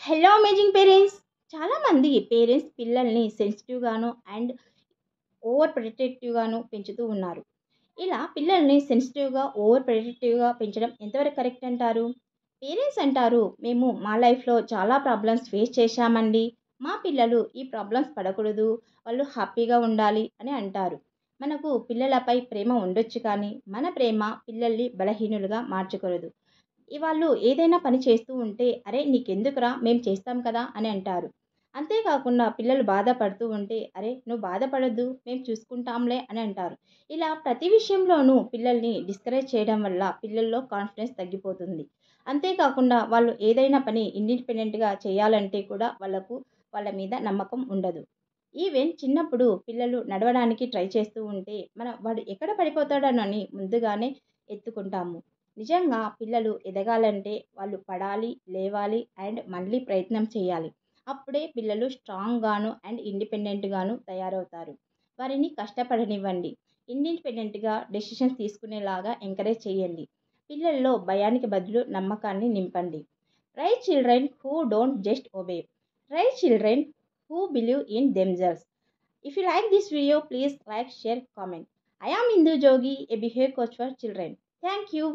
Hello amazing parents. చాలామంది parents పిల్లల్ని సెన్సిటివ్గాను and over ప్రొటెక్టివ్గాను పెంచుతూ ఉన్నారు. ఇలా పిల్లల్ని సెన్సిటివ్గా ఓవర్ ప్రొటెక్టివ్గా పెంచడం ఎంతవరకు కరెక్ట్ అంటారు? పేరెంట్స్ అంటారు, మేము మా లైఫ్లో చాలా ప్రాబ్లమ్స్ ఫేస్ చేశామండి, మా పిల్లలు ఈ ప్రాబ్లమ్స్ పడకూడదు, వాళ్ళు హ్యాపీగా ఉండాలి అని అంటారు. మనకు పిల్లలపై ప్రేమ ఉండొచ్చు, కానీ మన ప్రేమ పిల్లల్ని బలహీనులుగా మార్చకూడదు. వాళ్ళు ఏదైనా పని చేస్తూ ఉంటే, అరే నీకెందుకురా మేము చేస్తాం కదా అని అంటారు. అంతేకాకుండా పిల్లలు బాధపడుతూ ఉంటే, అరే నువ్వు బాధపడొద్దు మేము చూసుకుంటాంలే అని అంటారు. ఇలా ప్రతి విషయంలోనూ పిల్లల్ని డిస్కరేజ్ చేయడం వల్ల పిల్లల్లో కాన్ఫిడెన్స్ తగ్గిపోతుంది. అంతేకాకుండా వాళ్ళు ఏదైనా పని ఇండిపెండెంట్గా చేయాలంటే కూడా వాళ్ళ మీద నమ్మకం ఉండదు. ఈవెన్ చిన్నప్పుడు పిల్లలు నడవడానికి ట్రై చేస్తూ ఉంటే, వాడు ఎక్కడ పడిపోతాడోనని ముందుగానే ఎత్తుకుంటాము. నిజంగా పిల్లలు ఎదగాలంటే వాళ్ళు పడాలి, లేవాలి అండ్ మళ్ళీ ప్రయత్నం చేయాలి. అప్పుడే పిల్లలు స్ట్రాంగ్గాను అండ్ ఇండిపెండెంట్గాను తయారవుతారు. వారిని కష్టపడనివ్వండి. ఇండిపెండెంట్గా డెసిషన్స్ తీసుకునేలాగా ఎంకరేజ్ చేయండి. పిల్లల్లో భయానికి బదులు నమ్మకాన్ని నింపండి. Right children who don't just obey. Right children who believe in themselves. If you like this video, please like, share, comment. I am Indu Jogi, a behavior coach for children. Thank you.